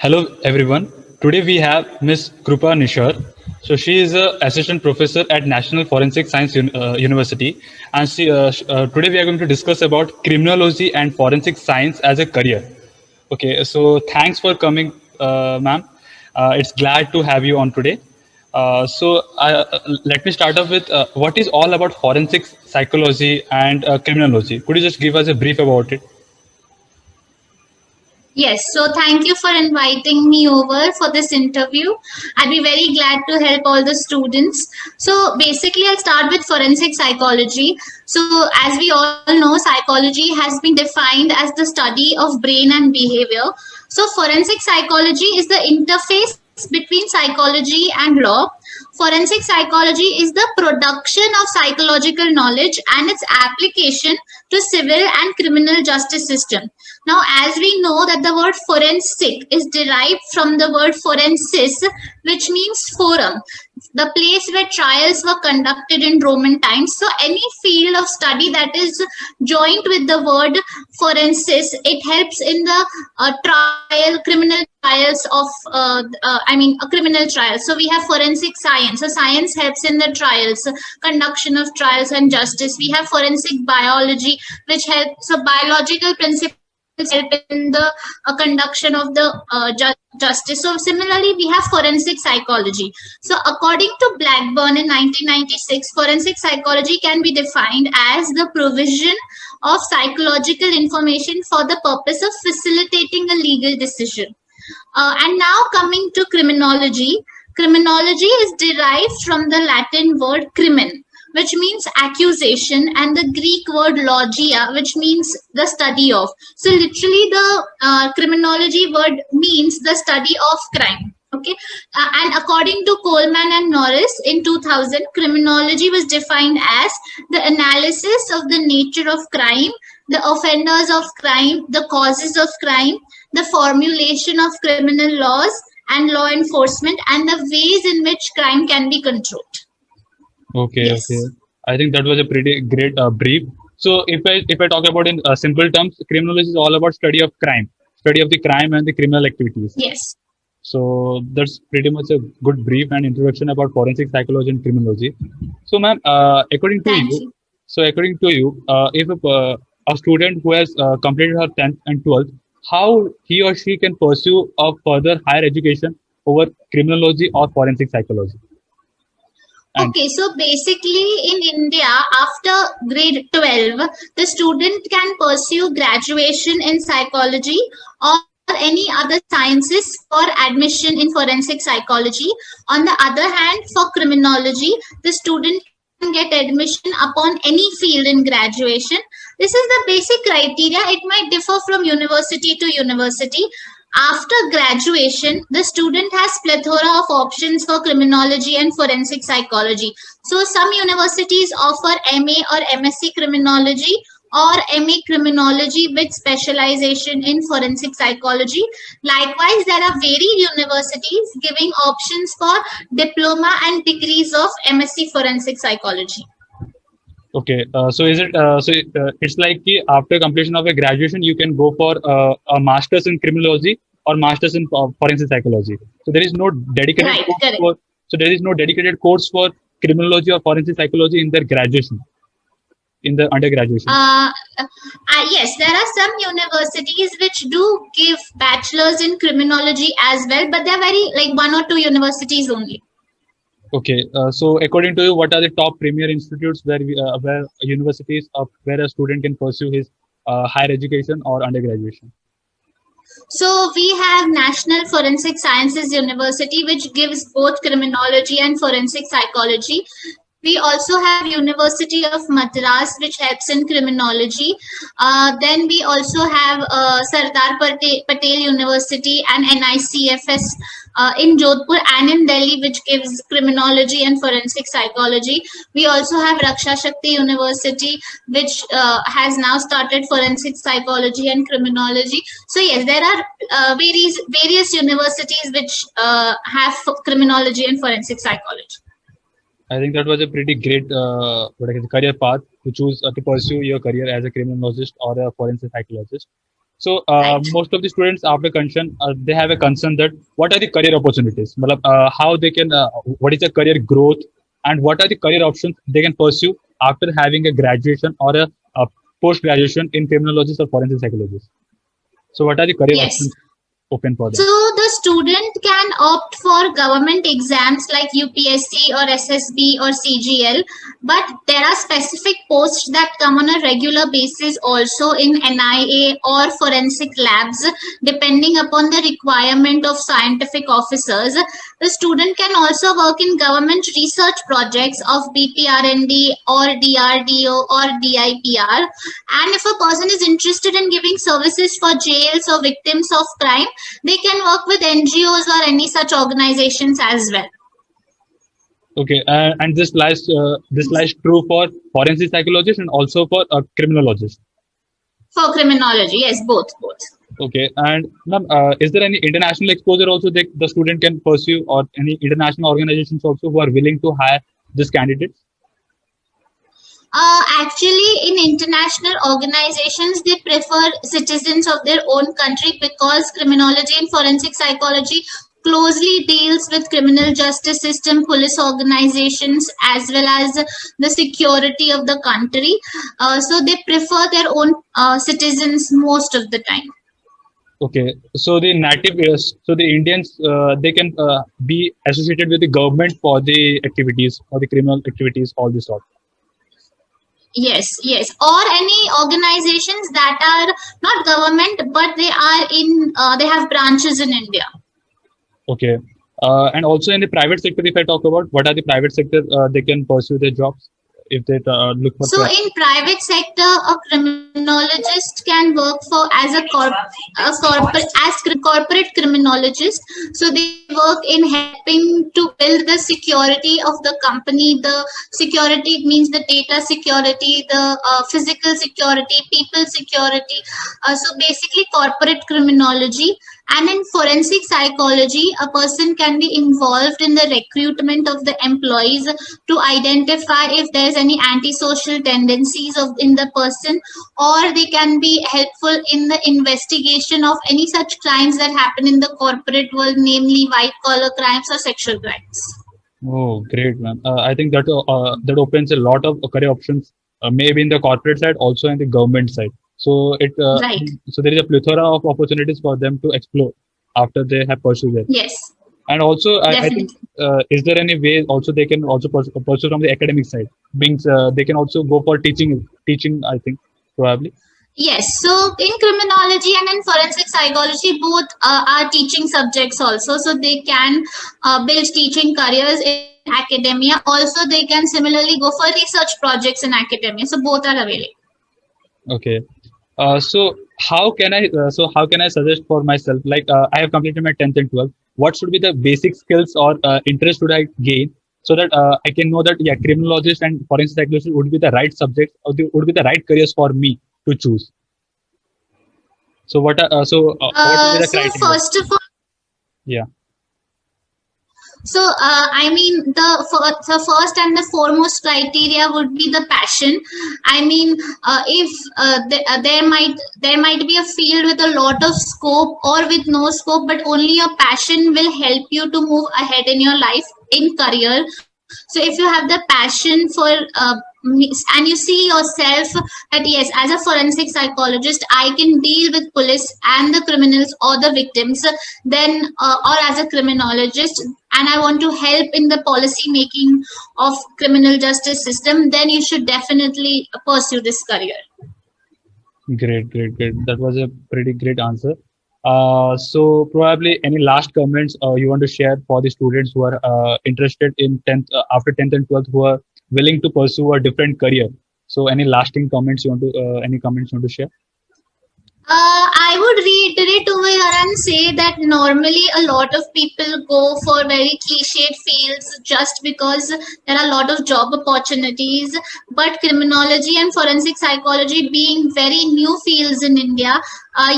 Hello everyone. Today we have Miss Krupa Nishar. So she is a assistant professor at National Forensic Science University, and today we are going to discuss about criminology and forensic science as a career. Okay, so thanks for coming, ma'am. It's glad to have you on today. Let me start off with what is all about forensic psychology and criminology. Could you just give us a brief about it? Yes, so thank you for inviting me over for this interview. I'd be very glad to help all the students. So basically, I'll start with forensic psychology. So as we all know, psychology has been defined as the study of brain and behavior. So forensic psychology is the interface between psychology and law. Forensic psychology is the production of psychological knowledge and its application to civil and criminal justice system. Now, as we know that the word forensic is derived from the word forensis, which means forum, the place where trials were conducted in Roman times. So any field of study that is joined with the word forensis, it helps in the criminal trials of, a criminal trial. So we have forensic science. So science helps in the trials, conduction of trials and justice. We have forensic biology, which helps, so biological principles help in the conduction of the justice. So similarly, we have forensic psychology. So according to Blackburn in 1996, forensic psychology can be defined as the provision of psychological information for the purpose of facilitating a legal decision. And now coming to criminology. Criminology is derived from the Latin word crimen, which means accusation, and the Greek word logia, which means the study of. So literally the criminology word means the study of crime. Okay, and according to Coleman and Norris in 2000, criminology was defined as the analysis of the nature of crime, the offenders of crime, the causes of crime, the formulation of criminal laws and law enforcement, and the ways in which crime can be controlled. Okay, Yes. okay. I think that was a pretty great brief. So if I talk about in simple terms, criminology is all about study of the crime and the criminal activities. Yes. So that's pretty much a good brief and introduction about forensic psychology and criminology. So, ma'am, according to Thank you, you. if a student who has completed her 10th and 12th, how he or she can pursue a further higher education over criminology or forensic psychology? And Okay, so basically in India, after grade 12, the student can pursue graduation in psychology or any other sciences for admission in forensic psychology. On the other hand, for criminology, the student can get admission upon any field in graduation. This is the basic criteria. It might differ from university to university. After graduation, the student has plethora of options for criminology and forensic psychology. So some universities offer MA or MSc criminology or MA criminology with specialization in forensic psychology. Likewise, there are varied universities giving options for diploma and degrees of MSc forensic psychology. okay, it's like after completion of a graduation, you can go for a master's in criminology or master's in forensic psychology. So there is no dedicated Right, course correct. there is no dedicated course for criminology or forensic psychology in their graduation, in the undergraduation. Yes, there are some universities which do give bachelors in criminology as well, but they're very like one or two universities only. Okay, so according to you, what are the top premier institutes where universities where a student can pursue his higher education or undergraduation? So we have National Forensic Sciences University, which gives both criminology and forensic psychology. We also have University of Madras, which helps in criminology. Then we also have Sardar Patel University and NICFS in Jodhpur and in Delhi, which gives criminology and forensic psychology. We also have Raksha Shakti University, which has now started forensic psychology and criminology. So yes, there are various universities which have criminology and forensic psychology. I think that was a pretty great career path to choose to pursue your career as a criminologist or a forensic psychologist. So Right. most of the students after concern, they have a concern that what are the career opportunities, matlab, how they can, what is the career growth, and what are the career options they can pursue after having a graduation or a post graduation in criminology or forensic psychology. So what are the career Yes. options open for So them? the student can opt for government exams like UPSC or SSB or CGL, but there are specific posts that come on a regular basis also in NIA or forensic labs, depending upon the requirement of scientific officers. The student can also work in government research projects of BPRND or DRDO or DIPR. And if a person is interested in giving services for jails or victims of crime, they can work with NGOs or any such organizations as well. Okay, and this lies true for forensic psychologists and also for criminologists. For criminology, yes, both. Okay, and ma'am, is there any international exposure also that the student can pursue, or any international organizations also who are willing to hire this candidate? Actually, in international organizations, they prefer citizens of their own country because criminology and forensic psychology closely deals with criminal justice system, police organizations, as well as the security of the country. So they prefer their own citizens most of the time. Okay, so the Indians, they can be associated with the government for the activities, for the criminal activities, all this sort. Yes, or any organizations that are not government, but they are in, they have branches in India. Okay, and also in the private sector, if I talk about what are the private sector, they can pursue their jobs if they look for. So in private sector, a criminologist can work for as a corporate criminologist. So they work in helping to build the security of the company. The security means the data security, the physical security, people security. So basically corporate criminology. And in forensic psychology, a person can be involved in the recruitment of the employees to identify if there's any antisocial tendencies in the person, or they can be helpful in the investigation of any such crimes that happen in the corporate world, namely white collar crimes or sexual crimes. Oh, great, ma'am. I think that opens a lot of career options, maybe in the corporate side, also in the government side. So Right. so there is a plethora of opportunities for them to explore after they have pursued it. Yes, And also, I think, definitely. is there any way also they can also pursue from the academic side? Means they can also go for teaching. I think probably. Yes, so in criminology and in forensic psychology, both are teaching subjects also. So they can build teaching careers in academia. Also, they can similarly go for research projects in academia. So both are available. Okay. So how can I suggest for myself? Like I have completed my 10th and 12th. What should be the basic skills or interest should I gain so that I can know that yeah, criminologist and forensic psychologist would be the right subject or would be the right careers for me to choose. So what would be the So criteria? first of all, Yeah. so I mean the first and the foremost criteria would be the passion. I mean, if there might be a field with a lot of scope or with no scope, but only your passion will help you to move ahead in your life in career. So if you have the passion for and you see yourself that yes, as a forensic psychologist, I can deal with police and the criminals or the victims, then or as a criminologist, and I want to help in the policy making of criminal justice system, then you should definitely pursue this career. Great. That was a pretty great answer. So probably any last comments you want to share for the students who are interested in 10th after 10th and 12th who are willing to pursue a different career. So any lasting comments you want to any comments you want to share? I would reiterate over here and say that normally a lot of people go for very cliched fields just because there are a lot of job opportunities. But criminology and forensic psychology being very new fields in India,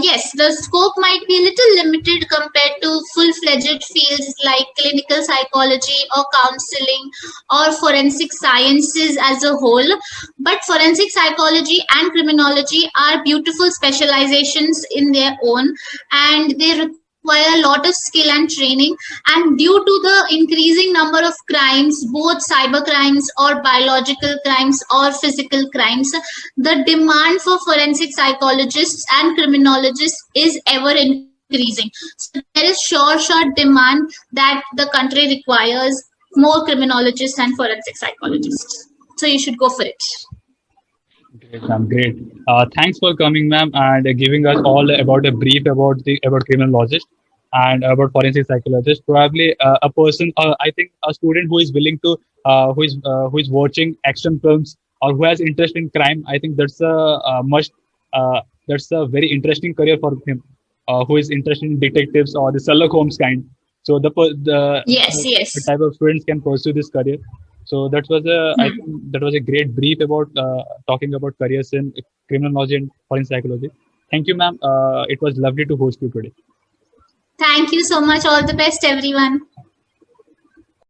yes, the scope might be a little limited compared to full-fledged fields like clinical psychology or counseling or forensic sciences as a whole. But forensic psychology and criminology are beautiful specializations in their own, and they require a lot of skill and training. And due to the increasing number of crimes, both cyber crimes or biological crimes or physical crimes, the demand for forensic psychologists and criminologists is ever increasing. So there is sure demand that the country requires more criminologists and forensic psychologists. So you should go for it. Great, ma'am. Great. Thanks for coming, ma'am, and giving us all about a brief about criminologist and about forensic psychologist. Probably a person, I think, a student who is willing to, who is watching action films or who has interest in crime. I think that's a very interesting career for him. Who is interested in detectives or the Sherlock Holmes kind. So Yes, the yes. type of students can pursue this career. So I think that was a great brief about talking about careers in criminology and forensic psychology. Thank you, ma'am. It was lovely to host you today. Thank you so much. All the best, everyone.